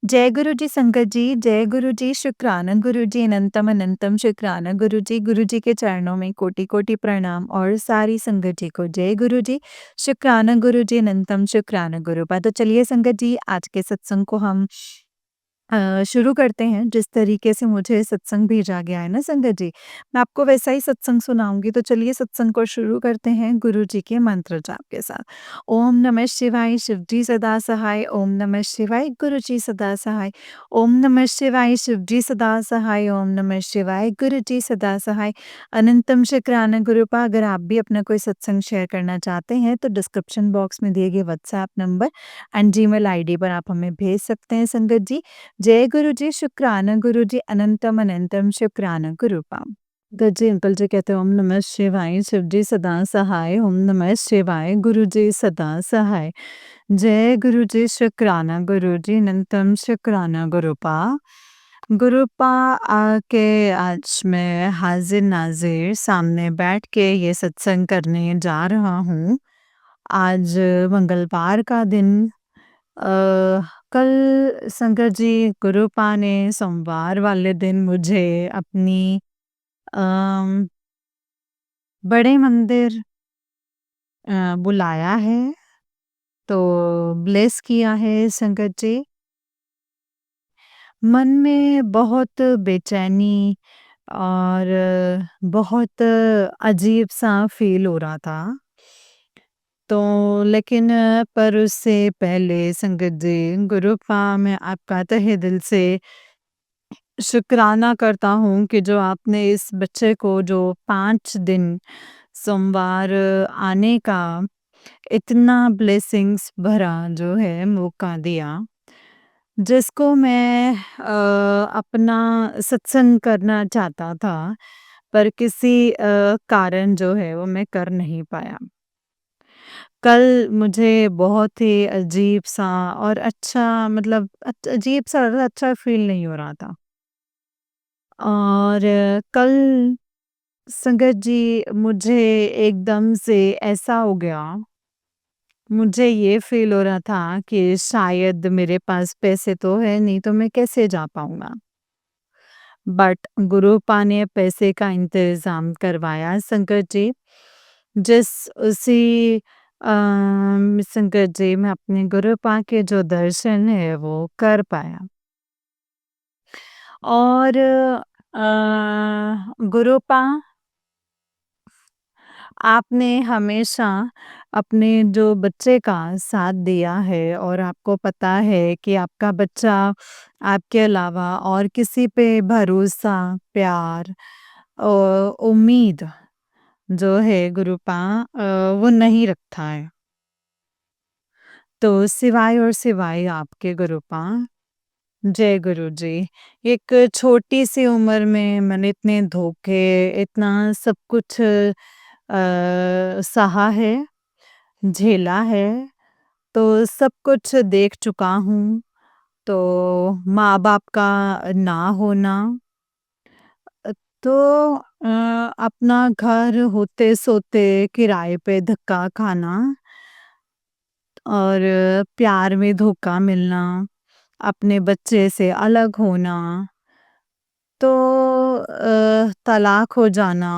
जय गुरु जी संगत जी, जय गुरु जी, शुक्राना गुरु जी, अनंतम अनंतम शुक्राना गुरु जी के चरणों में कोटि कोटि प्रणाम और सारी संगत जी को जय गुरु जी, शुक्राना गुरु जी, अनंतम शुक्राना गुरु पा। तो चलिए संगत जी, आज के सत्संग को हम शुरू करते हैं। जिस तरीके से मुझे सत्संग भेजा गया है ना संगत जी, मैं आपको वैसा ही सत्संग सुनाऊँगी। तो चलिए सत्संग को शुरू करते हैं गुरु जी के मंत्र जाप के साथ। ओम नमः शिवाय, शिव जी सदा सहाय। ओम नमः शिवाय, गुरु जी सदा सहाय। ओम नमः शिवाय, शिव जी सदा सहाय। ओम नमः शिवाय, गुरु जी सदा सहाय। अनंतम शुक्राना गुरुपा। अगर आप भी अपना कोई सत्संग शेयर करना चाहते हैं तो डिस्क्रिप्शन बॉक्स में दिए गए WhatsApp number and Gmail ID पर आप हमें भेज सकते हैं संगत जी। जय गुरु जी, शुक्राना गुरु जी, अनंतम अनंतम शुक्राना गुरुपाम। गज्जी अंकल जी कहते हैं ओम नमः शिवाय, शिव जी सदा सहाय। ओम नमः शिवाय, गुरु जी सदा सहाय। जय गुरु जी, शुक्राना गुरु जी, अनंतम शुक्राना गुरुपा। गुरुपा आके आज मैं हाजिर नाजिर सामने बैठ के ये सत्संग करने जा रहा हूँ। आज मंगलवार का दिन कल शंकर जी गुरुपा ने सोमवार वाले दिन मुझे अपनी अम, बड़े मंदिर बुलाया है, तो ब्लेस किया है संगत जी। मन में बहुत बेचैनी और बहुत अजीब सा फील हो रहा था। तो लेकिन पर उससे पहले संगत जी गुरुपा मैं आपका तहे दिल से शुक्राना करता हूँ कि जो आपने इस बच्चे को जो 5 दिन सोमवार आने का इतना ब्लेसिंग्स भरा जो है मौका दिया, जिसको मैं अपना सत्संग करना चाहता था, पर किसी कारण जो है वो मैं कर नहीं पाया। कल मुझे बहुत ही अजीब-सा और अच्छा मतलब अजीब-सा अच्छा फ़ील नहीं हो रहा था। और कल संगत जी मुझे एकदम से ऐसा हो गया, मुझे ये फ़ील हो रहा था कि शायद मेरे पास पैसे तो है नहीं, तो मैं कैसे जा पाऊँगा। बट गुरुपा ने पैसे का इंतज़ाम करवाया संगत जी। जिस उसी संगत जी मैं अपने गुरुपा के जो दर्शन है वो कर पाया। और गुरुपा आपने हमेशा अपने जो बच्चे का साथ दिया है और आपको पता है कि आपका बच्चा आपके अलावा और किसी पे भरोसा, प्यार उम्मीद जो है गुरुपा वो नहीं रखता है। तो सिवाय और सिवाय आपके गुरुपा। जय गुरु जी। एक छोटी-सी उम्र में मैंने इतने धोखे, इतना सब कुछ सहा है, झेला है, तो सब कुछ देख चुका हूँ। तो माँ-बाप का ना होना, तो अपना घर होते-सोते किराए पे धक्का खाना और प्यार में धोखा मिलना, अपने बच्चे से अलग होना, तो तलाक हो जाना,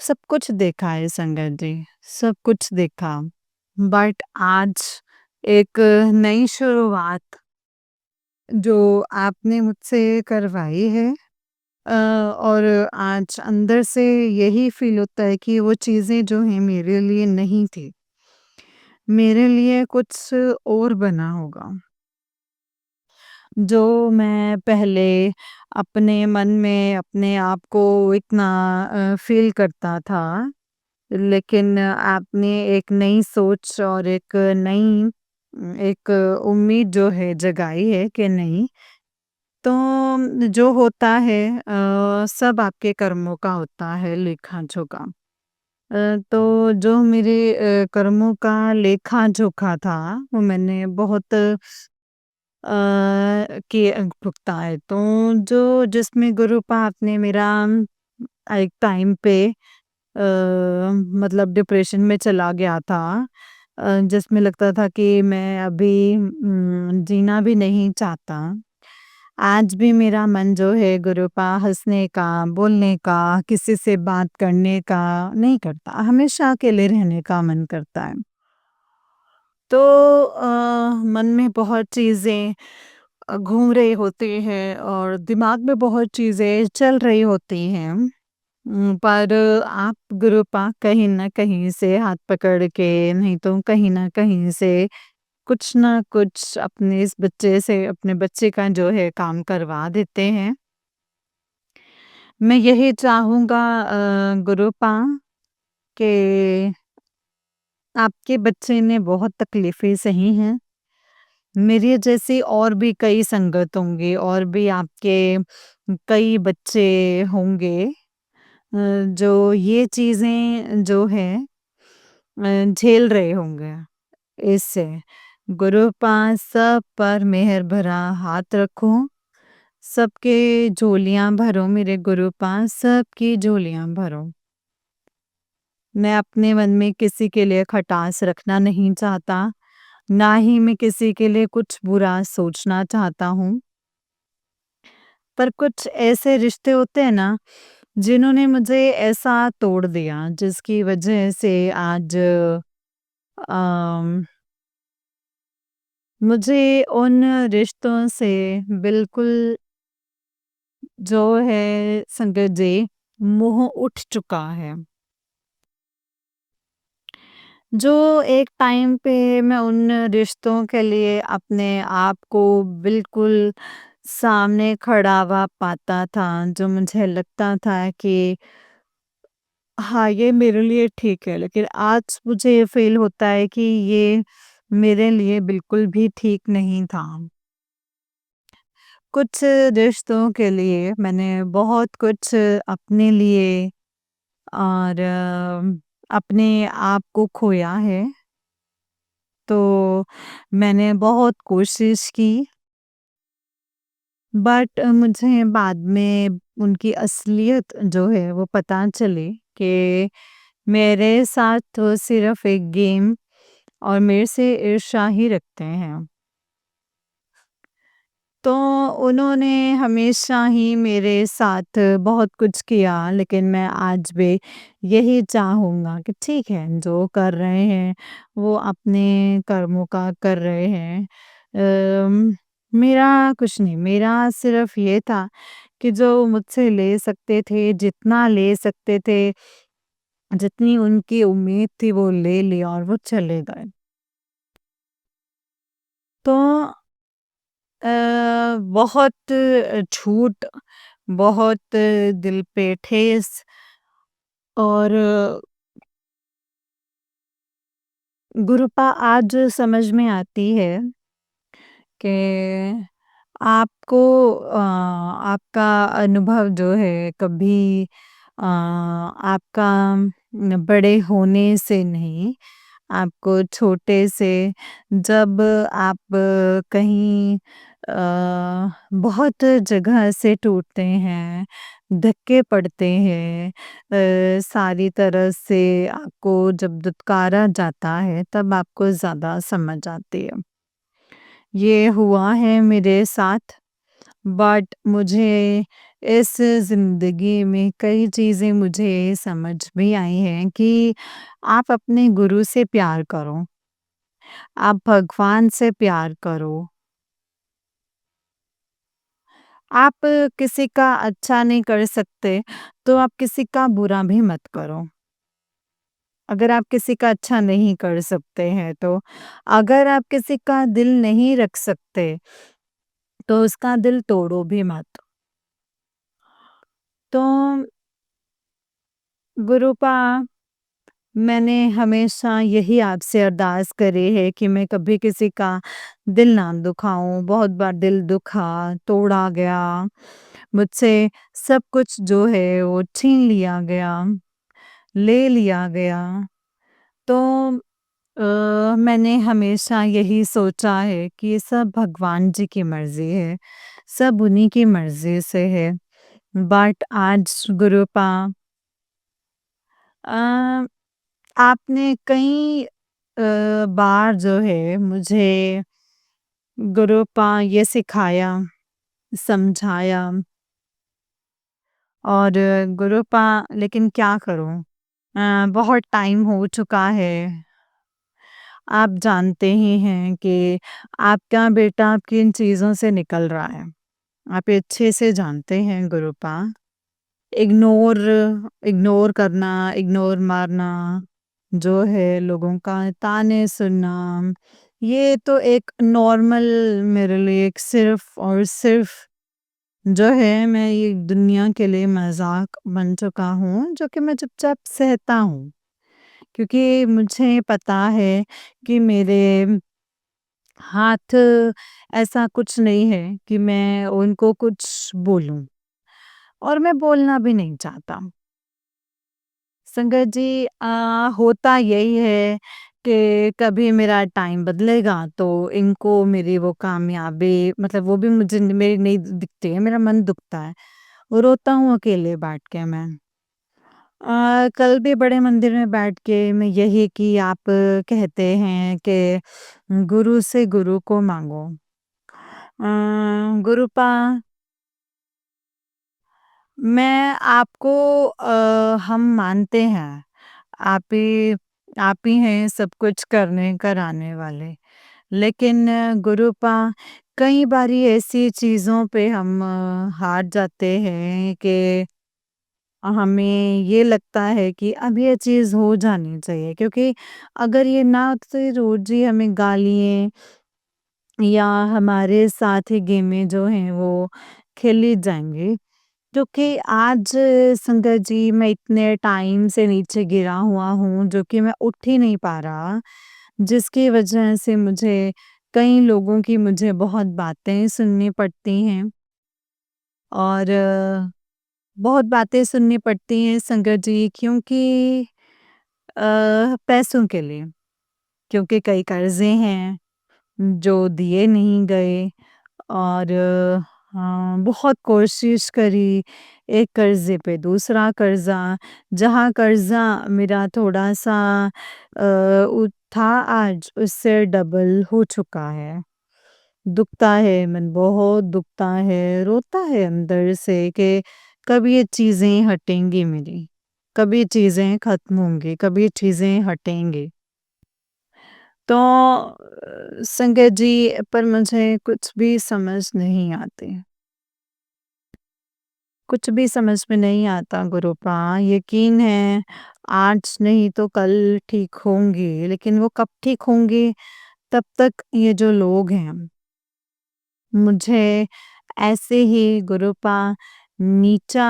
सब कुछ देखा है संगत जी, सब कुछ देखा। बट आज एक नई शुरुआत जो आपने मुझसे करवाई है, और आज अंदर से यही फ़ील होता है कि वो चीज़ें जो हैं मेरे लिए नहीं थी। मेरे लिए कुछ और बना होगा। जो मैं पहले अपने मन में अपने आप को इतना फ़ील करता था, लेकिन आपने एक नई सोच और एक नई एक उम्मीद जो है जगाई है कि नहीं, तो जो होता है सब आपके कर्मों का होता है, लेखा-जोखा। तो जो मेरे कर्मों का लेखा-जोखा था, वो मैंने बहुत कि भुगता है। तो जो जिसमें गुरुपाप ने मेरा एक टाइम पे मतलब डिप्रेशन में चला गया था, जिसमें लगता था कि मैं अभी जीना भी नहीं चाहता। आज भी मेरा मन जो है गुरुपा हँसने का, बोलने का, किसी से बात करने का नहीं करता, हमेशा अकेले रहने का मन करता है। तो मन में बहुत चीज़ें घूम रही होती हैं और दिमाग में बहुत चीज़ें चल रही होती हैं। पर आप गुरुपा कहीं न कहीं से हाथ पकड़ के, नहीं तो कहीं न कहीं से कुछ न कुछ अपने इस बच्चे से अपने बच्चे का जो है काम करवा देते हैं। मैं यही चाहूँगा गुरुपा कि आपके बच्चे ने बहुत तकलीफ़ें सही हैं। मेरे जैसी और भी कई संगत होंगे और भी आपके कई बच्चे होंगे जो ये चीज़ें जो हैं झेल रहे होंगे इससे। गुरु पास सब पर मेहर भरा हाथ रखो, सबके झोलियाँ भरो मेरे गुरु पास सबकी झोलियाँ भरो। मैं अपने मन में किसी के लिए खटास रखना नहीं चाहता, ना ही मैं किसी के लिए कुछ बुरा सोचना चाहता हूँ। पर कुछ ऐसे रिश्ते होते हैं ना, जिन्होंने मुझे ऐसा तोड़ दिया जिसकी वजह से आज अम, मुझे उन रिश्तों से बिल्कुल जो है संगत जी, मोह उठ चुका है। जो एक टाइम पे मैं उन रिश्तों के लिए अपने आप को बिल्कुल सामने खड़ा हुआ पाता था, जो मुझे लगता था कि हाँ, ये मेरे लिए ठीक है, लेकिन आज मुझे ये फ़ील होता है कि ये मेरे लिए बिल्कुल भी ठीक नहीं था। कुछ रिश्तों के लिए मैंने बहुत कुछ अपने लिए और अपने आप को खोया है। तो मैंने बहुत कोशिश की बट मुझे बाद में उनकी असलियत जो है वो पता चली कि मेरे साथ तो सिर्फ एक गेम और मेरे से ईर्ष्या ही रखते हैं। तो उन्होंने हमेशा ही मेरे साथ बहुत कुछ किया लेकिन मैं आज भी यही चाहूँगा कि ठीक है जो कर रहे हैं वो अपने कर्मों का कर रहे हैं। मेरा कुछ नहीं, मेरा सिर्फ ये था कि जो मुझसे ले सकते थे, जितना ले सकते थे, जितनी उनकी उम्मीद थी वो ले लिया और वो चले गए। तो बहुत झूठ, बहुत दिल पे ठेस और गुरुपा आज समझ में आती है कि आपको आपका अनुभव जो है कभी आपका बड़े होने से नहीं, आपको छोटे से जब आप कहीं बहुत जगह से टूटते हैं, धक्के पड़ते हैं, सारी तरह से आपको जब दुत्कारा जाता है तब आपको ज़्यादा समझ आती है। ये हुआ है मेरे साथ बट मुझे इस ज़िंदगी में कई चीज़ें मुझे समझ भी आई हैं कि आप अपने गुरु से प्यार करो, आप भगवान से प्यार करो। आप किसी का अच्छा नहीं कर सकते, तो आप किसी का बुरा भी मत करो। अगर आप किसी का अच्छा नहीं कर सकते हैं तो, अगर आप किसी का दिल नहीं रख सकते, तो उसका दिल तोड़ो भी मत। तो गुरुपा मैंने हमेशा यही आपसे अरदास करी है कि मैं कभी किसी का दिल ना दुखाऊँ, बहुत बार दिल दुखा, तोड़ा गया, मुझसे सब कुछ जो है वो छीन लिया गया, ले लिया गया। तो मैंने हमेशा यही सोचा है कि ये सब भगवान जी की मर्ज़ी है, सब उन्हीं की मर्ज़ी से है। बट आज गुरुपा अ, आपने कई बार जो है मुझे गुरुपा ये सिखाया, समझाया और गुरुपा लेकिन क्या करूँ? बहुत टाइम हो चुका है। आप जानते ही हैं कि आपका बेटा आपकी इन चीज़ों से निकल रहा है। आप ये अच्छे से जानते हैं गुरुपा। इग्नोर इग्नोर करना, इग्नोर मारना, जो है लोगों का ताने सुनना, ये तो एक नॉर्मल मेरे लिए एक सिर्फ़ और सिर्फ़ जो है मैं ये दुनिया के लिए मज़ाक बन चुका हूँ, जो कि मैं चुपचाप सहता हूँ। क्योंकि मुझे पता है कि मेरे हाथ ऐसा कुछ नहीं है कि मैं उनको कुछ बोलूँ और मैं बोलना भी नहीं चाहता। संगत जी होता यही है कि कभी मेरा टाइम बदलेगा तो इनको मेरी वो कामयाबी मतलब वो भी मुझे मेरी नहीं दिखती है, मेरा मन दुखता है। रोता हूँ अकेले बैठ के मैं। कल भी बड़े मंदिर में बैठ के मैं यही कि आप कहते हैं कि गुरु से गुरु को माँगो। गुरुपा मैं आपको हम मानते हैं। आप ही हैं सब कुछ करने कराने वाले। लेकिन गुरुपा कई बारी ऐसी चीज़ों पे हम हार जाते हैं कि हमें ये लगता है कि अब ये चीज़ हो जानी चाहिए क्योंकि अगर ये ना हो तो ये रोज़ ही हमें गालियाँ या हमारे साथ ही गेमें जो हैं वो खेली जाएँगी। जो कि आज संगत जी मैं इतने टाइम से नीचे गिरा हुआ हूँ जो कि मैं उठ ही नहीं पा रहा, जिसकी वजह से मुझे कई लोगों की मुझे बहुत बातें सुननी पड़ती हैं और बहुत बातें सुननी पड़ती हैं संगत जी क्योंकि पैसों के लिए, क्योंकि कई कर्ज़े हैं जो दिए नहीं गए और बहुत कोशिश करी, एक कर्ज़े पे दूसरा कर्ज़ा, जहाँ कर्ज़ा मेरा थोड़ा-सा था आज, उससे डबल हो चुका है। दुखता है, मन बहुत दुखता है, रोता है अंदर से कि कब ये चीज़ें हटेंगी मेरी, कब ये चीज़ें ख़त्म होंगी, कब ये चीज़ें हटेंगी। तो संगत जी पर मुझे कुछ भी समझ नहीं आती। कुछ भी समझ में नहीं आता गुरुपा, यकीन है आज नहीं तो कल ठीक होंगी, लेकिन वो कब ठीक होंगी तब तक ये जो लोग हैं, मुझे ऐसे ही गुरुपा नीचा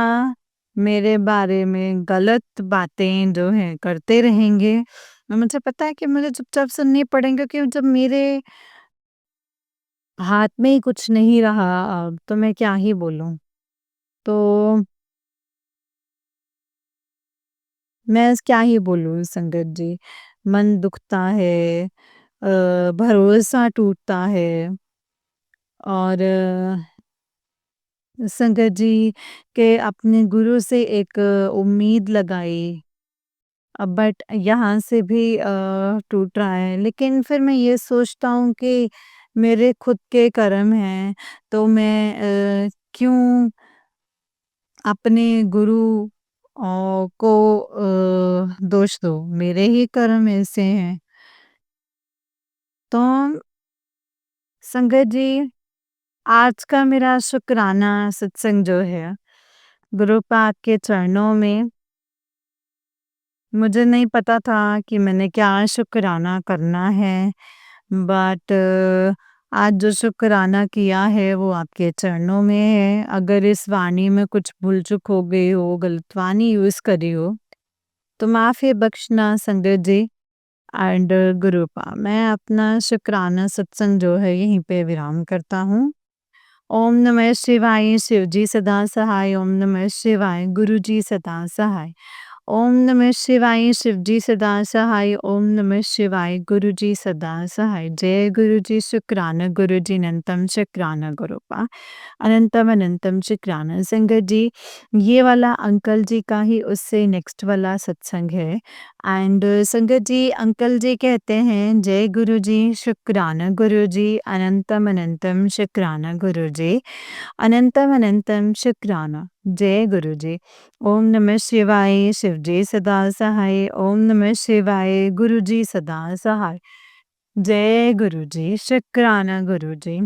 मेरे बारे में गलत बातें जो हैं करते रहेंगे। मुझे पता है कि मुझे चुपचाप सुननी पड़ेंगी क्योंकि जब मेरे हाथ में ही कुछ नहीं रहा तो मैं क्या ही बोलूँ। तो मैं क्या ही बोलूँ संगत जी, मन दुखता है, भरोसा टूटता है और संगत जी के अपने गुरु से एक उम्मीद लगाई बट यहाँ से भी टूट रहा है। लेकिन फिर मैं ये सोचता हूँ कि मेरे खुद के कर्म हैं, तो मैं क्यों अपने गुरु को दोष दूँ? मेरे ही कर्म ऐसे हैं। तो संगत जी, आज का मेरा शुक्राना सत्संग जो है, गुरु पाक के चरणों में मुझे नहीं पता था कि मैंने क्या शुक्राना करना है, बट आज जो शुक्राना किया है वो आपके चरणों में है। अगर इस वाणी में कुछ भूल-चूक हो गई हो, गलत वाणी यूज़ करी हो, तो माफ़ी बख्शना संगत जी एंड गुरुपा। मैं अपना शुक्राना सत्संग जो है यहीं पे विराम करता हूँ। ओम नमः शिवाय, शिव जी सदा सहाय। ओम नमः शिवाय, गुरु जी सदा सहाय। ओम नमः शिवाय शिवजी सदा सहाय ओम नमः शिवाय गुरुजी सदा सहाय जय गुरुजी शुक्रान गुरुजी अनंतम शुक्रान गुरुपा अनंतम अनंतम शुक्रान संगत जी ये वाला अंकल जी का ही उससे नेक्स्ट वाला सत्संग है एंड संगत जी अंकल जी कहते हैं जय गुरुजी शुक्रान गुरुजी अनंतम शुक्रान गुरुजी अनंतम अनंतम शुक्राना जय गुरुजी ओम नमः शिवाय शिवजी सदा सहाय ओम नमः शिवाय गुरुजी सदा सहाय जय गुरुजी शुक्राना गुरुजी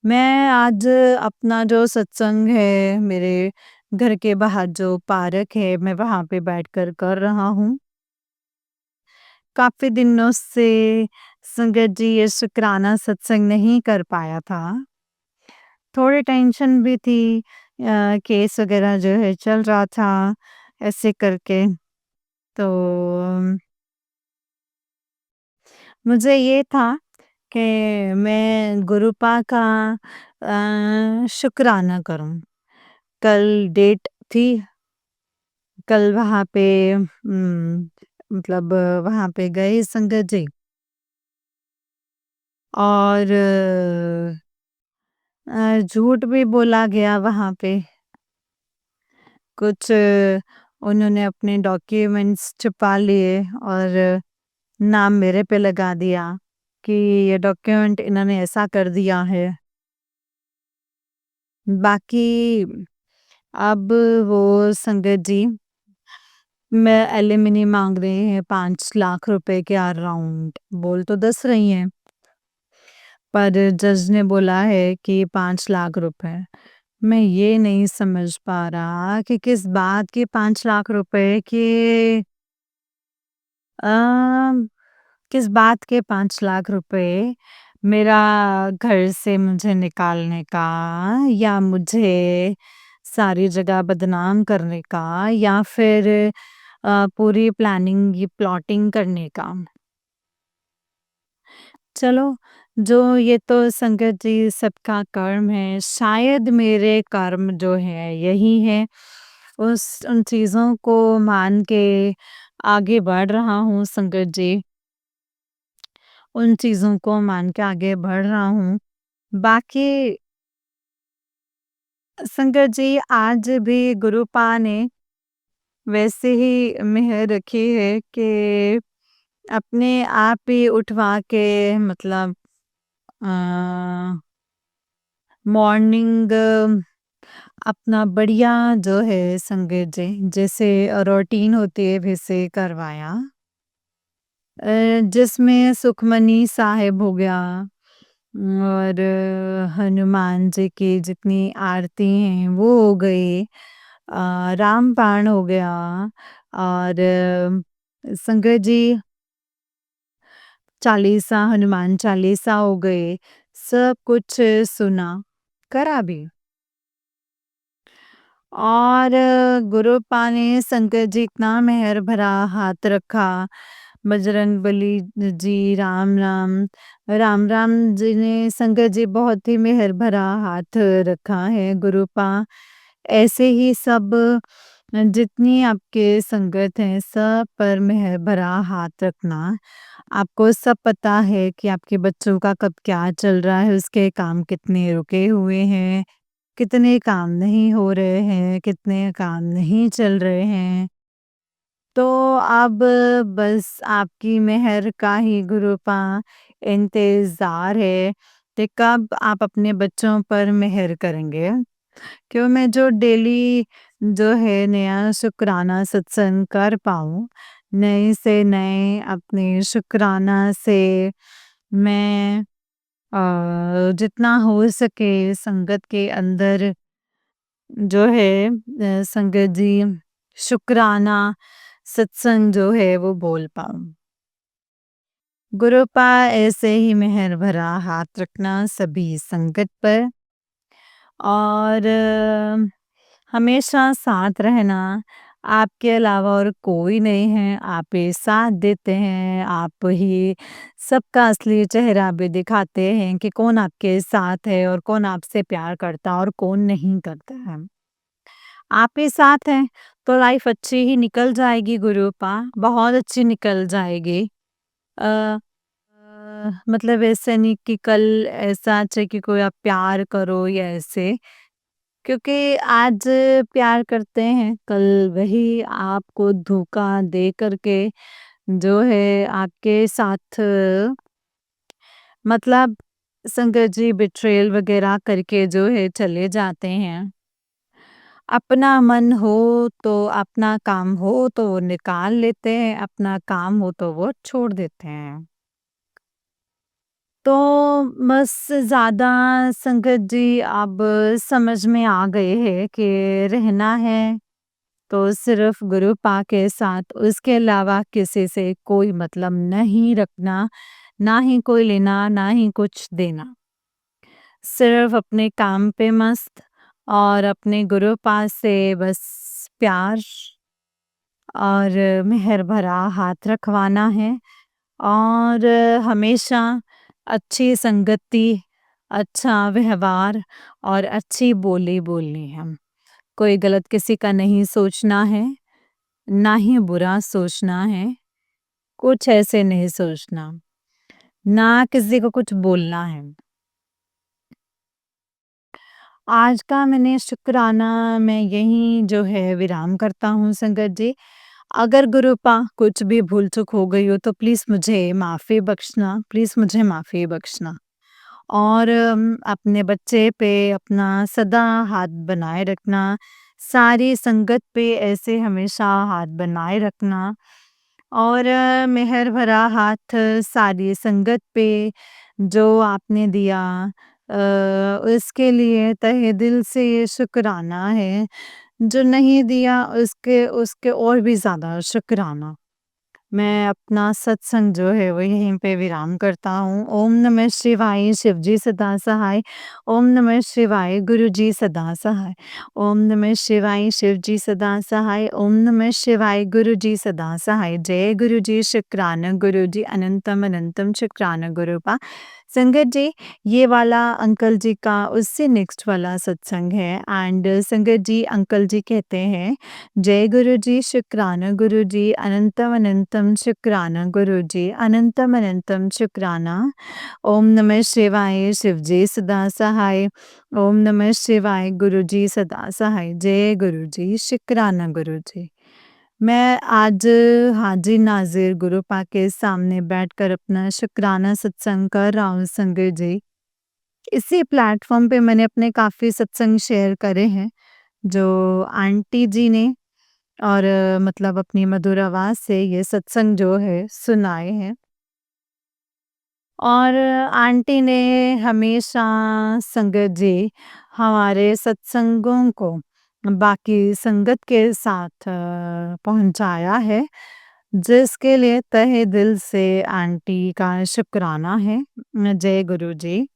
मैं आज अपना जो सत्संग है मेरे घर के बाहर जो पार्क है मैं वहाँ पे बैठकर कर रहा हूँ काफ़ी दिनों से संगत जी ये शुक्राना सत्संग नहीं कर पाया था थोड़ी टेंशन भी थी केस वगैरह जो है चल रहा था ऐसे करके तो मुझे ये था कि मैं गुरुपा का शुक्राना करूं कल डेट थी कल वहाँ पे मतलब वहाँ पे गए संगत जी और झूठ भी बोला गया वहाँ पे कुछ उन्होंने अपने डॉक्यूमेंट्स छुपा लिए और नाम मेरे पे लगा दिया कि ये डॉक्यूमेंट इन्होंने ऐसा कर दिया है। बाकी अब वो संगत जी मैं एलिमनी माँग रहे हैं 5 लाख रुपए के अराउंड बोल तो 10 रही हैं पर जज ने बोला है कि 5 लाख रुपए मैं ये नहीं समझ पा रहा कि किस बात के 5 लाख रुपए के अ, किस बात के 5 लाख रुपए मेरा घर से मुझे निकालने का या मुझे सारी जगह बदनाम करने का या फिर पूरी प्लानिंग ये प्लॉटिंग करने का। चलो, जो ये तो संगत जी सबका कर्म है, शायद मेरे कर्म जो है यही है। उस उन चीज़ों को मान के आगे बढ़ रहा हूँ संगत जी। उन चीज़ों को मान के आगे बढ़ रहा हूँ। बाकी संगत जी आज भी गुरुपा ने वैसे ही मेहर रखी है कि अपने आप ही उठवा के मतलब अ, मॉर्निंग अपना बढ़िया जो है संगत जी जैसे रूटीन होती है वैसे करवाया। जिसमें सुखमनी साहिब हो गया और हनुमान जी की जितनी आरती हैं वो हो गई रामबाण हो गया और संगत जी चालीसा हनुमान चालीसा हो गए सब कुछ सुना करा भी और गुरुपा ने शंकर जी इतना मेहर भरा हाथ रखा बजरंगबली जी राम राम राम राम जी ने शंकर जी बहुत ही मेहर भरा हाथ रखा है गुरुपा ऐसे ही सब जितनी आपके संगत हैं सब पर मेहर भरा हाथ रखना आपको सब पता है कि आपके बच्चों का कब क्या चल रहा है उसके काम कितने रुके हुए हैं कितने काम नहीं हो रहे हैं, कितने काम नहीं चल रहे हैं। तो अब बस आपकी मेहर का ही गुरुपा इंतज़ार है कि कब आप अपने बच्चों पर मेहर करेंगे। क्यों मैं जो डेली जो है नया शुक्राना सत्संग कर पाऊँ, नए से नए अपने शुक्राना से मैं जितना हो सके संगत के अंदर जो है संगत जी शुक्राना सत्संग जो है वो बोल पाऊँ। गुरुपा ऐसे ही मेहर भरा हाथ रखना सभी संगत पर और हमेशा साथ रहना आपके अलावा और कोई नहीं है आप ही साथ देते हैं आप ही सबका असली चेहरा भी दिखाते हैं कि कौन आपके साथ है और कौन आपसे प्यार करता और कौन नहीं करता है आप ही साथ हैं तो लाइफ अच्छी ही निकल जाएगी गुरूपा, बहुत अच्छी निकल जाएगी। अ मतलब ऐसे नहीं कि कल ऐसा अच्छे कि कोई आप प्यार करो या ऐसे, क्योंकि आज प्यार करते हैं, कल वही आपको धोखा दे करके जो है आपके साथ मतलब संगत जी बिट्रेयल वगैरह करके जो है चले जाते हैं। अपना मन हो तो अपना काम हो तो वो निकाल लेते हैं, अपना काम हो तो वो छोड़ देते हैं। तो बस ज़्यादा संगत जी अब समझ में आ गए हैं कि रहना है तो सिर्फ गुरु पा के साथ, उसके अलावा किसी से कोई मतलब नहीं रखना, ना ही कोई लेना, ना ही कुछ देना। सिर्फ अपने काम पे मस्त और अपने गुरु पास से बस प्यार और मेहर भरा हाथ रखवाना है और हमेशा अच्छी संगति, अच्छा व्यवहार और अच्छी बोली बोलनी है। कोई गलत किसी का नहीं सोचना है, ना ही बुरा सोचना है, कुछ ऐसे नहीं सोचना, ना किसी को कुछ बोलना है। आज का मैंने शुक्राना मैं यहीं जो है विराम करता हूँ संगत जी। अगर गुरुपा कुछ भी भूल चूक हो गई हो तो प्लीज़ मुझे माफ़ी बख्शना, प्लीज़ मुझे माफ़ी बख्शना। और अपने बच्चे पे अपना सदा हाथ बनाए रखना, सारी संगत पे ऐसे हमेशा हाथ बनाए रखना और मेहर भरा हाथ सारी संगत पे जो आपने दिया अ, उसके लिए तहे दिल से ये शुक्राना है। जो नहीं दिया उसके उसके और भी ज़्यादा शुक्राना। मैं अपना सत्संग जो है वो यहीं पे विराम करता हूँ। ओम नमः शिवाय शिव जी सदा सहाय। ओम नमः शिवाय गुरु जी सदा सहाय। ओम नमः शिवाय शिव जी सदा सहाय। ओम नमः शिवाय गुरु जी सदा सहाय। जय गुरु जी शुक्राना गुरु जी अनंतम अनंतम शुक्राना गुरुपा। संगत जी ये वाला अंकल जी का उससे नेक्स्ट वाला सत्संग है एंड संगत जी अंकल जी कहते हैं जय गुरु जी शुक्राना गुरु जी अनंतम अनंतम शुक्राना गुरु जी अनंतम अनंतम शुक्राना। ओम नमः शिवाय शिव जी सदा सहाय। ओम नमः शिवाय गुरु जी सदा सहाय। जय गुरु जी शुक्राना गुरु जी। मैं आज हाजी नाजिर गुरुपा के सामने बैठकर अपना शुक्राना सत्संग कर रहा हूँ संगत जी। इसी प्लेटफॉर्म पे मैंने अपने काफ़ी सत्संग शेयर करे हैं जो आंटी जी ने और मतलब अपनी मधुर आवाज़ से ये सत्संग जो है सुनाए हैं। और आंटी ने हमेशा संगत जी हमारे सत्संगों को बाकी संगत के साथ पहुँचाया है, जिसके लिए तहे दिल से आंटी का शुक्राना है। जय गुरु जी।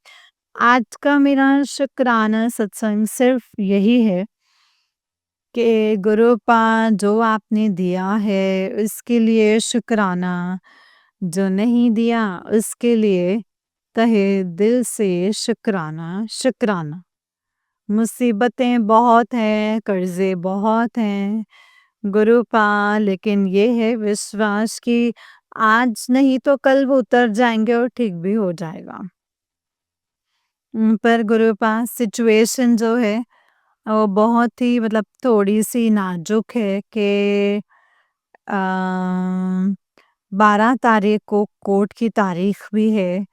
आज का मेरा शुक्राना सत्संग सिर्फ यही है कि गुरुपा जो आपने दिया है उसके लिए शुक्राना, जो नहीं दिया उसके लिए तहे दिल से शुक्राना, शुक्राना। मुसीबतें बहुत हैं, कर्ज़े बहुत हैं, गुरुपा लेकिन ये है विश्वास कि आज नहीं तो कल वो उतर जाएँगे और ठीक भी हो जाएगा। पर गुरुपा सिचुएशन जो है वो बहुत ही मतलब थोड़ी-सी नाज़ुक है कि अ, 12 तारीख को कोर्ट की तारीख भी है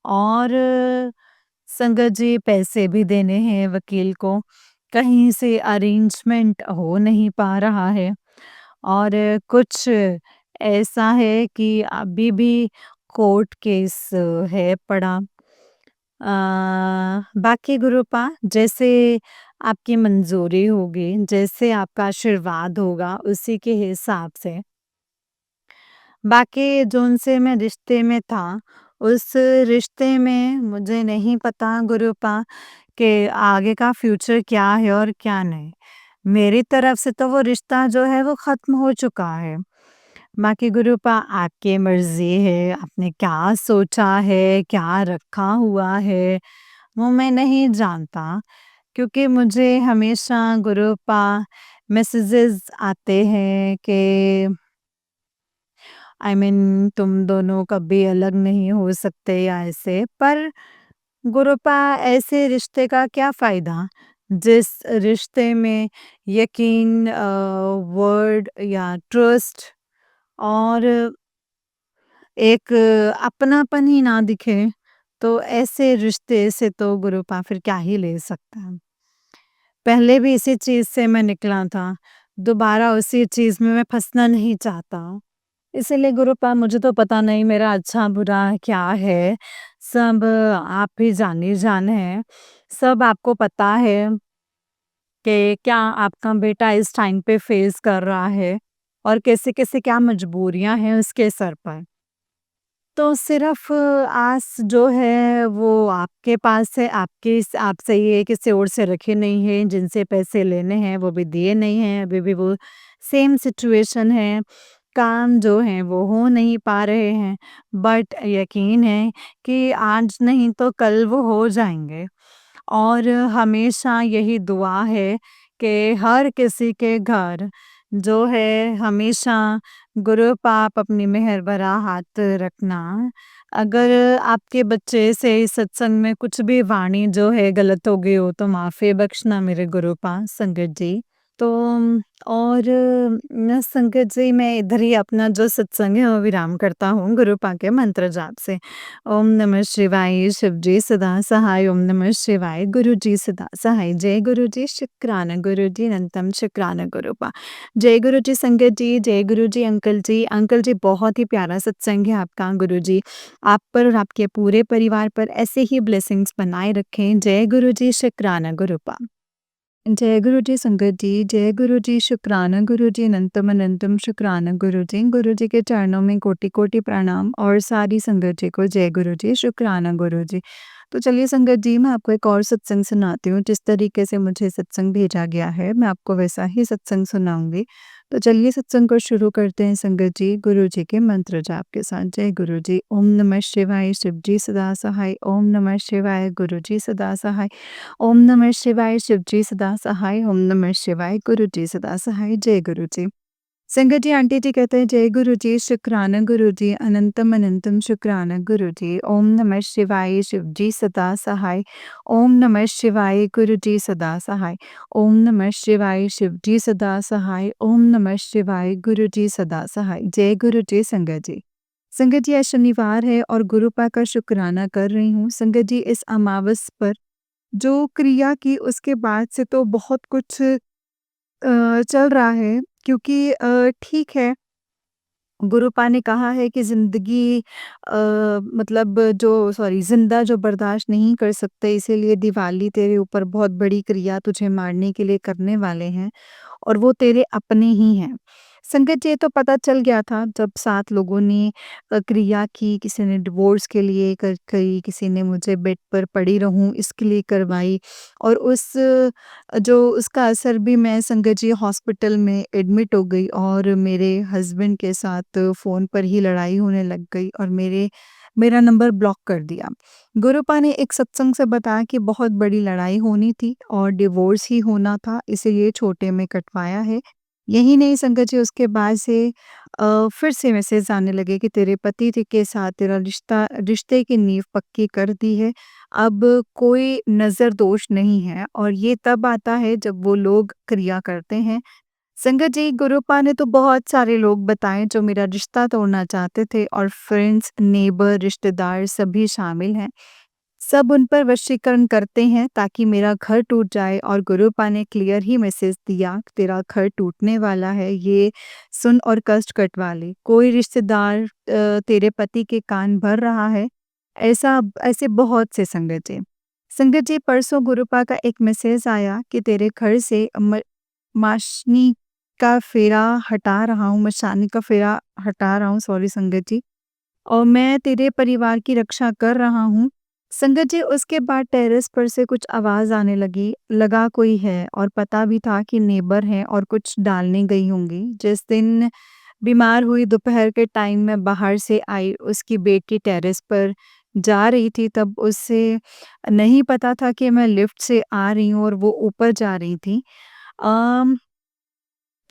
और संगत जी पैसे भी देने हैं वकील को, कहीं से अरेंजमेंट हो नहीं पा रहा है और कुछ ऐसा है कि अभी भी कोर्ट केस है पड़ा। बाकी गुरुपा जैसे आपकी मंजूरी होगी, जैसे आपका आशीर्वाद होगा उसी के हिसाब से बाकी जो उनसे मैं रिश्ते में था, उस रिश्ते में मुझे नहीं पता गुरुपा कि आगे का फ्यूचर क्या है और क्या नहीं। मेरी तरफ से तो वो रिश्ता जो है वो ख़त्म हो चुका है। बाकी गुरुपा आपकी मर्ज़ी है, आपने क्या सोचा है, क्या रखा हुआ है, वो मैं नहीं जानता। क्योंकि मुझे हमेशा गुरुपा मैसेजेस आते हैं कि आई मीन तुम दोनों कभी अलग नहीं हो सकते या ऐसे। पर गुरुपा ऐसे रिश्ते का क्या फ़ायदा जिस रिश्ते में यकीन वर्ड या ट्रस्ट और एक अपनापन ही ना दिखे, तो ऐसे रिश्ते से तो गुरुपा फिर क्या ही ले सकता है। पहले भी इसी चीज़ से मैं निकला था, दोबारा उसी चीज़ में मैं फँसना नहीं चाहता। इसीलिए गुरुपा मुझे तो पता नहीं मेरा अच्छा-बुरा क्या है, सब आप ही जानी-जान हैं। सब आपको पता है कि क्या आपका बेटा इस टाइम पे फेस कर रहा है और कैसे-कैसे क्या मजबूरियाँ हैं उसके सर पर। तो सिर्फ़ आस जो है वो आपके पास है, आपसे ये किसी और से रखी नहीं है, जिनसे पैसे लेने हैं वो भी दिए नहीं हैं, अभी भी वो सेम सिचुएशन है। काम जो हैं वो हो नहीं पा रहे हैं, बट यकीन है कि आज नहीं तो कल वो हो जाएँगे। और हमेशा यही दुआ है कि हर किसी के घर जो है हमेशा गुरु पाप अपनी मेहर भरा हाथ रखना। अगर आपके बच्चे से इस सत्संग में कुछ भी वाणी जो है गलत हो गई हो तो माफ़ी बख्शना मेरे गुरु पा संगत जी। तो और न संगत जी मैं इधर ही अपना जो सत्संग है वो विराम करता हूँ गुरु पा के मंत्र जाप से। ओम नमः शिवाय, शिव जी सदा सहाय, ओम नमः शिवाय, गुरु जी सदा सहाय, जय गुरु जी, शुक्राना गुरु जी, अनंतम शुक्राना गुरु पा। जय गुरु जी संगत जी, जय गुरु जी अंकल जी। अंकल जी बहुत ही प्यारा सत्संग है आपका गुरु जी। आप पर और आपके पूरे परिवार पर ऐसे ही ब्लेसिंग्स बनाए रखें। जय गुरु जी, शुक्राना गुरु पा। जय गुरु जी संगत जी, जय गुरु जी, शुक्राना गुरु जी, अनंतम अनंतम शुक्राना गुरु जी। गुरु जी के चरणों में कोटि-कोटि प्रणाम और सारी संगत जी को जय गुरु जी, शुक्राना गुरु जी। तो चलिए संगत जी मैं आपको एक और सत्संग सुनाती हूँ, जिस तरीके से मुझे सत्संग भेजा गया है, मैं आपको वैसा ही सत्संग सुनाऊँगी। तो चलिए सत्संग को शुरू करते हैं संगत जी, गुरु जी के मंत्र जाप के साथ। जय गुरु जी, ओम नमः शिवाय, शिव जी सदा सहाय, ओम नमः शिवाय, गुरु जी सदा सहाय। ओम नमः शिवाय, शिव जी सदा सहाय, ओम नमः शिवाय, गुरु जी सदा सहाय, जय गुरु जी। संगत जी आंटी जी कहते हैं जय गुरु जी, शुक्राना गुरु जी, अनंतम अनंतम शुक्राना गुरु जी। ओम नमः शिवाय, शिव जी सदा सहाय, ओम नमः शिवाय, गुरु जी सदा सहाय, ओम नमः शिवाय, शिव जी सदा सहाय, ओम नमः शिवाय, गुरु जी सदा सहाय, जय गुरु जी संगत जी। संगत जी आज शनिवार है और गुरुपा का शुक्राना कर रही हूँ। संगत जी इस अमावस पर जो क्रिया की उसके बाद से तो बहुत कुछ चल रहा है क्योंकि ठीक है, गुरुपा ने कहा है कि ज़िंदगी मतलब जो सॉरी ज़िंदा जो बर्दाश्त नहीं कर सकते इसीलिए दिवाली तेरे ऊपर बहुत बड़ी क्रिया तुझे मारने के लिए करने वाले हैं और वो तेरे अपने ही हैं। संगत जी ये तो पता चल गया था जब 7 लोगों ने क्रिया की, किसी ने डिवोर्स के लिए करी, किसी ने मुझे बेड पर पड़ी रहूँ इसके लिए करवाई और जो उसका असर भी मैं संगत जी हॉस्पिटल में एडमिट हो गई और मेरे हस्बैंड के साथ फ़ोन पर ही लड़ाई होने लग गई और मेरा नंबर ब्लॉक कर दिया। गुरुपा ने एक सत्संग से बताया कि बहुत बड़ी लड़ाई होनी थी और डिवोर्स ही होना था इसीलिए छोटे में कटवाया है। यही नहीं संगत जी उसके बाद से फिर से मैसेज आने लगे कि तेरे पति के साथ तेरा रिश्ते की नींव पक्की कर दी है। अब कोई नज़र दोष नहीं है और ये तब आता है जब वो लोग क्रिया करते हैं। संगत जी गुरुपा ने तो बहुत सारे लोग बताए जो मेरा रिश्ता तोड़ना चाहते थे और फ्रेंड्स, नेबर, रिश्तेदार सभी शामिल हैं। सब उन पर वशीकरण करते हैं ताकि मेरा घर टूट जाए और गुरुपा ने क्लियर ही मैसेज दिया तेरा घर टूटने वाला है ये सुन और कष्ट कटवा ले। कोई रिश्तेदार तेरे पति के कान भर रहा है। ऐसे बहुत से संगत जी। संगत जी परसों गुरुपा का एक मैसेज आया कि तेरे घर से माशनी का फेरा हटा रहा हूँ, मशानी का फेरा हटा रहा हूँ, सॉरी संगत जी। और मैं तेरे परिवार की रक्षा कर रहा हूँ। संगत जी उसके बाद टेरेस पर से कुछ आवाज़ आने लगी, लगा कोई है और पता भी था कि नेबर हैं और कुछ डालने गई होंगी। जिस दिन बीमार हुई दोपहर के टाइम में बाहर से आई, उसकी बेटी टेरेस पर जा रही थी तब उसे नहीं पता था कि मैं लिफ्ट से आ रही हूँ और वो ऊपर जा रही थी। अम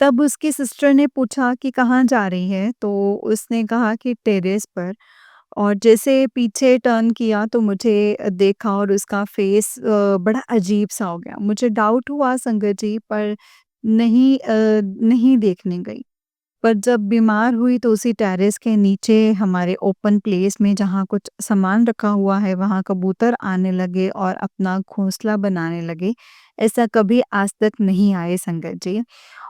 तब उसकी सिस्टर ने पूछा कि कहाँ जा रही है? तो उसने कहा कि टेरेस पर। और जैसे पीछे टर्न किया तो मुझे देखा और उसका फेस बड़ा अजीब-सा हो गया। मुझे डाउट हुआ संगत जी, पर नहीं देखने गई। पर जब बीमार हुई तो उसी टेरेस के नीचे हमारे ओपन प्लेस में जहाँ कुछ सामान रखा हुआ है, वहाँ कबूतर आने लगे और अपना घोंसला बनाने लगे। ऐसा कभी आज तक नहीं आए संगत जी।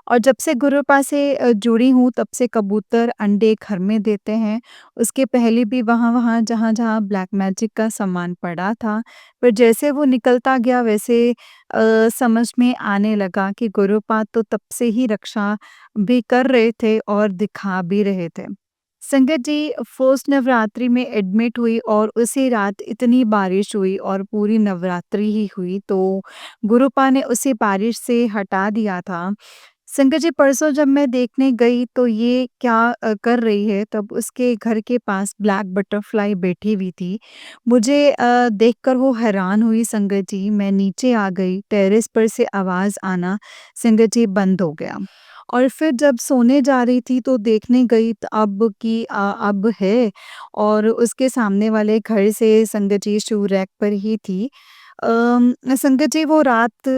और जब से गुरुपा से जुड़ी हूँ तब से कबूतर अंडे घर में देते हैं। उसके पहले भी वहाँ-वहाँ, जहाँ-जहाँ ब्लैक मैजिक का सामान पड़ा था, पर जैसे वो निकलता गया वैसे समझ में आने लगा कि गुरुपा तो तब से ही रक्षा भी कर रहे थे और दिखा भी रहे थे। संगत जी, फर्स्ट नवरात्रि में एडमिट हुई और उसी रात इतनी बारिश हुई और पूरी नवरात्रि ही हुई, तो गुरुपा ने उसी बारिश से हटा दिया था। संगत जी, परसों जब मैं देखने गई तो ये क्या कर रही है, तब उसके घर के पास ब्लैक बटरफ्लाई बैठी हुई थी। मुझे देखकर वो हैरान हुई संगत जी, मैं नीचे आ गई, टेरेस पर से आवाज़ आना संगत जी बंद हो गया। और फिर जब सोने जा रही थी तो देखने गई त अब है, और उसके सामने वाले घर से संगत जी शू रैक पर ही थी। संगत जी, वो रात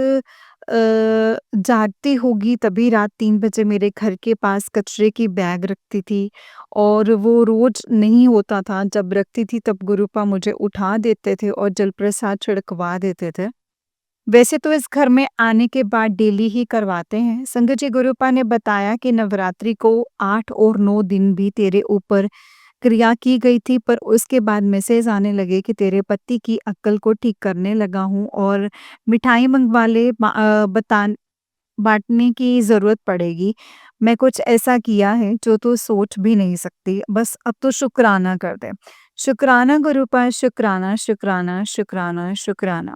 जागती होगी तभी रात 3 बजे मेरे घर के पास कचरे की बैग रखती थी, और वो रोज़ नहीं होता था, जब रखती थी तब गुरुपा मुझे उठा देते थे और जलप्रसाद छिड़कवा देते थे। वैसे तो इस घर में आने के बाद डेली ही करवाते हैं। संगत जी, गुरुपा ने बताया कि नवरात्रि को 8 और 9 दिन भी तेरे ऊपर क्रिया की गई थी, पर उसके बाद मैसेज आने लगे कि तेरे पति की अक्ल को ठीक करने लगा हूँ और मिठाई मंगवा ले, बाँटने की ज़रूरत पड़ेगी। मैं कुछ ऐसा किया है जो तू सोच भी नहीं सकती। बस अब तो शुक्राना कर दे। शुक्राना गुरूपा, शुक्राना, शुक्राना, शुक्राना, शुक्राना।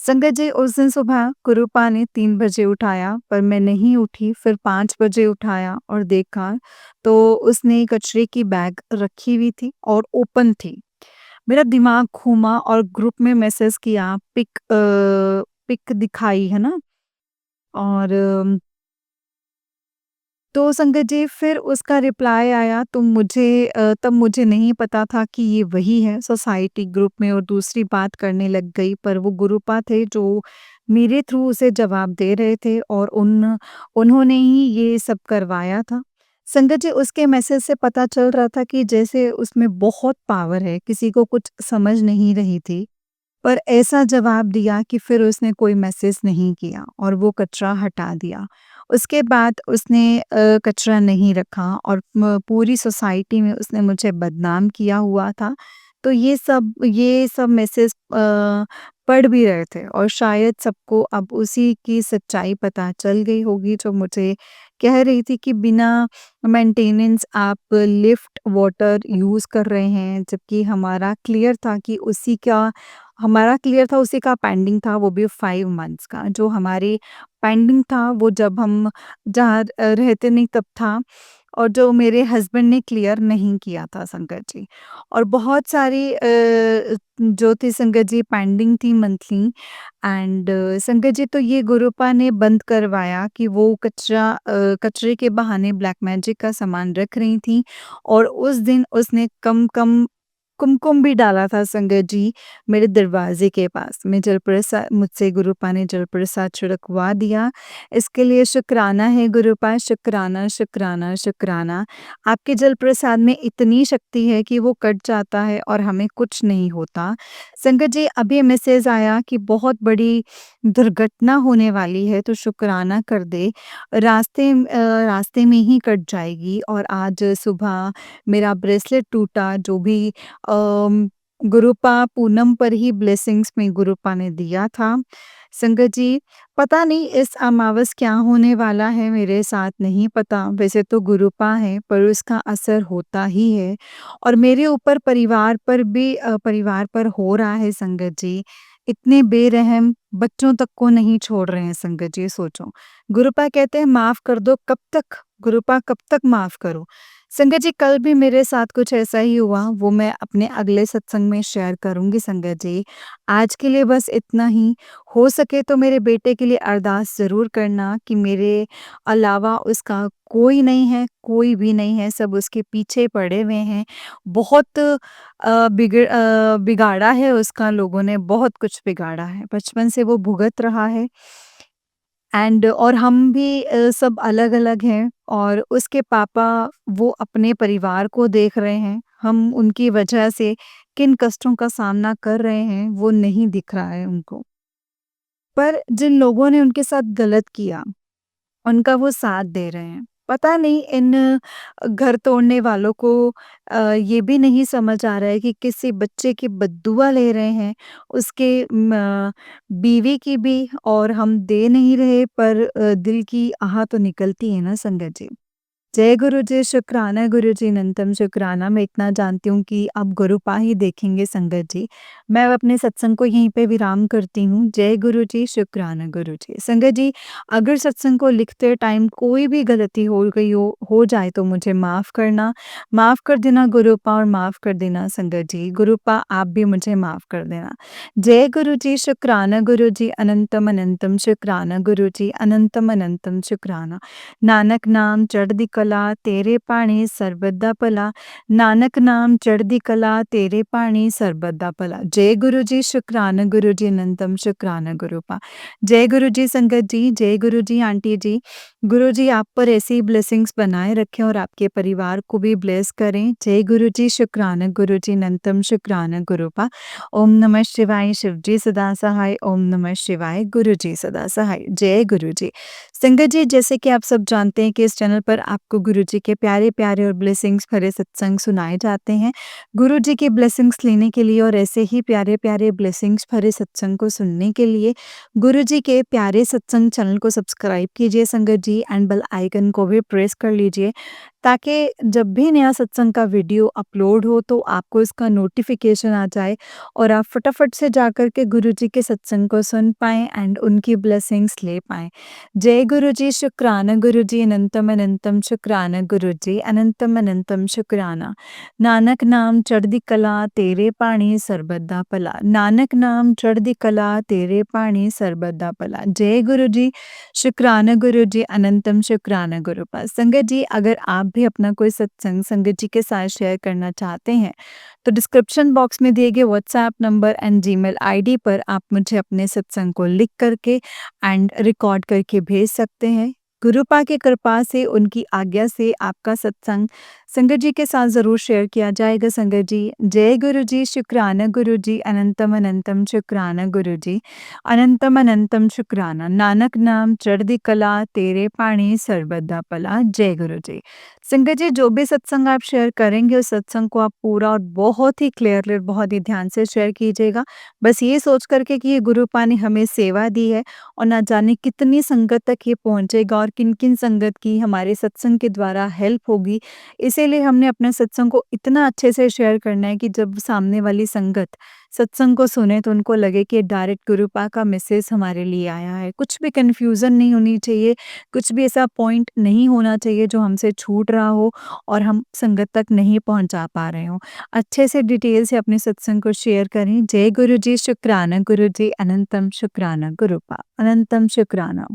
संगत जी, उस दिन सुबह गुरूपा ने 3 बजे उठाया, पर मैं नहीं उठी। फिर 5 बजे उठाया और देखा तो उसने कचरे की बैग रखी हुई थी और ओपन थी। मेरा दिमाग घूमा और ग्रुप में मैसेज किया, पिक दिखाई, है ना? और तो संगत जी, फिर उसका रिप्लाई आया तो तब मुझे नहीं पता था कि ये वही है। सोसाइटी ग्रुप में और दूसरी बात करने लग गई, पर वो गुरुपा थे जो मेरे थ्रू उसे जवाब दे रहे थे, और उन्होंने ही ये सब करवाया था। संगत जी, उसके मैसेज से पता चल रहा था कि जैसे उसमें बहुत पावर है, किसी को कुछ समझ नहीं रही थी। पर ऐसा जवाब दिया कि फिर उसने कोई मैसेज नहीं किया और वो कचरा हटा दिया। उसके बाद उसने कचरा नहीं रखा और पूरी सोसाइटी में उसने मुझे बदनाम किया हुआ था। तो ये सब मैसेज पढ़ भी रहे थे, और शायद सबको अब उसी की सच्चाई पता चल गई होगी, जो मुझे कह रही थी कि बिना मेंटेनेंस आप लिफ्ट वाटर यूज़ कर रहे हैं, जबकि हमारा क्लियर था, उसी का पेंडिंग था, वो भी 5 मंथ्स का। जो हमारे पेंडिंग था वो जब हम जहाँ रहते नहीं तब था, और जो मेरे हस्बैंड ने क्लियर नहीं किया था संगत जी। और बहुत सारी जो थी संगत जी पेंडिंग थी मंथली। एंड संगत जी, तो ये गुरुपा ने बंद करवाया कि वो कचरे के बहाने ब्लैक मैजिक का सामान रख रही थी, और उस दिन उसने कम कम कुमकुम भी डाला था संगत जी मेरे दरवाजे के पास में। जलप्रसाद मुझसे गुरुपा ने जलप्रसाद छिड़कवा दिया। इसके लिए शुक्राना है गुरुपा, शुक्राना, शुक्राना, शुक्राना। आपके जलप्रसाद में इतनी शक्ति है कि वो कट जाता है और हमें कुछ नहीं होता। संगत जी, अभी मैसेज आया कि बहुत बड़ी दुर्घटना होने वाली है, तो शुक्राना कर दे। रास्ते में ही कट जाएगी। और आज सुबह मेरा ब्रेसलेट टूटा, जो भी गुरुपा पूनम पर ही ब्लेसिंग्स में गुरुपा ने दिया था। संगत जी, पता नहीं इस अमावस क्या होने वाला है, मेरे साथ नहीं पता। वैसे तो गुरुपा है, पर उसका असर होता ही है, और मेरे ऊपर परिवार पर हो रहा है संगत जी। इतने बेरहम, बच्चों तक को नहीं छोड़ रहे हैं संगत जी, सोचो। गुरुपा कहते हैं माफ कर दो, कब तक? गुरुपा, कब तक माफ करो? संगत जी, कल भी मेरे साथ कुछ ऐसा ही हुआ, वो मैं अपने अगले सत्संग में शेयर करूँगी संगत जी। आज के लिए बस इतना ही। हो सके तो मेरे बेटे के लिए अरदास ज़रूर करना कि मेरे अलावा उसका कोई नहीं है, कोई भी नहीं है, सब उसके पीछे पड़े हुए हैं। बहुत बिगाड़ा है उसका, लोगों ने बहुत कुछ बिगाड़ा है, बचपन से वो भुगत रहा है। और हम भी सब अलग-अलग हैं और उसके पापा वो अपने परिवार को देख रहे हैं। हम उनकी वजह से किन कष्टों का सामना कर रहे हैं, वो नहीं दिख रहा है उनको। पर जिन लोगों ने उनके साथ गलत किया, उनका वो साथ दे रहे हैं। पता नहीं इन घर तोड़ने वालों को ये भी नहीं समझ आ रहा है कि किसी बच्चे की बद्दुआ ले रहे हैं, उसके बीवी की भी, और हम दे नहीं रहे, पर दिल की आह तो निकलती है ना संगत जी। जय गुरु जी, शुक्राना गुरु जी, अनंतम शुक्राना। मैं इतना जानती हूँ कि अब गुरुपा ही देखेंगे संगत जी। मैं अपने सत्संग को यहीं पे विराम करती हूँ। जय गुरु जी, शुक्राना गुरु जी। संगत जी, अगर सत्संग को लिखते टाइम कोई भी गलती हो गई हो जाए तो मुझे माफ़ करना। माफ़ कर देना गुरुपा, और माफ़ कर देना संगत जी। गुरुपा, आप भी मुझे माफ़ कर देना। जय गुरु जी, शुक्राना गुरु जी, अनंतम अनंतम शुक्राना गुरु जी, अनंतम अनंतम शुक्राना। ਨਾਨਕ ਨਾਮ ਚੜ੍ਹਦੀ ਕਲਾ ਤੇਰੇ ਭਾਣੇ ਸਰਬਤ ਦਾ ਭਲਾ। ਨਾਨਕ ਨਾਮ ਚੜ੍ਹਦੀ ਕਲਾ तेरे पाणी सरबत दा भला। जय गुरु जी, शुक्राना गुरु जी, अनंतम शुक्राना गुरु पा। जय गुरु जी संगत जी, जय गुरु जी आंटी जी। गुरु जी आप पर ऐसी ही ब्लेसिंग्स बनाए रखें और आपके परिवार को भी ब्लेस करें। जय गुरु जी, शुक्राना गुरु जी, अनंतम शुक्राना गुरु पा। ओम नमः शिवाय, शिव जी सदा सहाय। ओम नमः शिवाय, गुरु जी सदा सहाय। जय गुरु जी। संगत जी, जैसे कि आप सब जानते हैं कि इस चैनल पर आपको गुरु जी के प्यारे-प्यारे और ब्लेसिंग्स भरे सत्संग सुनाए जाते हैं। गुरु जी की ब्लेसिंग्स लेने के लिए और ऐसे ही प्यारे-प्यारे ब्लेसिंग्स भरे सत्संग को सुनने के लिए गुरु जी के प्यारे सत्संग चैनल को सब्सक्राइब कीजिए संगत जी, एंड बेल आइकन को भी प्रेस कर लीजिए, ताकि जब भी नया सत्संग का वीडियो अपलोड हो तो आपको इसका नोटिफिकेशन आ जाए और आप फटाफट से जाकर के गुरु जी के सत्संग को सुन पाएँ एंड उनकी ब्लेसिंग्स ले पाएँ। जय गुरु जी, शुक्राना गुरु जी, अनंतम अनंतम शुक्राना गुरु जी, अनंतम अनंतम शुक्राना। नानक नाम चढ़दी कला तेरे पाणी सरबत दा भला। नानक नाम चढ़दी कला तेरे पाणी सरबत दा भला। जय गुरु जी, शुक्राना गुरु जी, अनंतम शुक्राना गुरु पास। संगत जी, अगर आप भी अपना कोई सत्संग संगत जी के साथ शेयर करना चाहते हैं तो डिस्क्रिप्शन बॉक्स में दिए गए WhatsApp number and Gmail ID पर आप मुझे अपने सत्संग को लिख करके एंड रिकॉर्ड करके भेज सकते हैं। गुरुपा की कृपा से, उनकी आज्ञा से आपका सत्संग संगत जी के साथ ज़रूर शेयर किया जाएगा संगत जी। जय गुरु जी, शुक्राना गुरु जी, अनंतम अनंतम शुक्राना गुरु जी, अनंतम अनंतम शुक्राना। नानक नाम चढ़दी कला तेरे पाणी सरबत दा भला। जय गुरु जी। संगत जी, जो भी सत्संग आप शेयर करेंगे उस सत्संग को आप पूरा और बहुत ही क्लियरली और बहुत ही ध्यान से शेयर कीजिएगा। बस ये सोच करके कि ये गुरुपा ने हमें सेवा दी है और ना जाने कितनी संगत तक ये पहुँचेगा और किन-किन संगत की हमारे सत्संग के द्वारा हेल्प होगी। इसीलिए हमने अपने सत्संग को इतना अच्छे से शेयर करना है कि जब सामने वाली संगत सत्संग को सुने तो उनको लगे कि डायरेक्ट गुरुपा का मैसेज हमारे लिए आया है। कुछ भी कन्फ्यूज़न नहीं होनी चाहिए, कुछ भी ऐसा पॉइंट नहीं होना चाहिए जो हमसे छूट रहा हो और हम संगत तक नहीं पहुँचा पा रहे हों। अच्छे से डिटेल से अपने सत्संग को शेयर करें। जय गुरु जी, शुक्राना गुरु जी, अनंतम शुक्राना गुरुपा, अनंतम शुक्राना।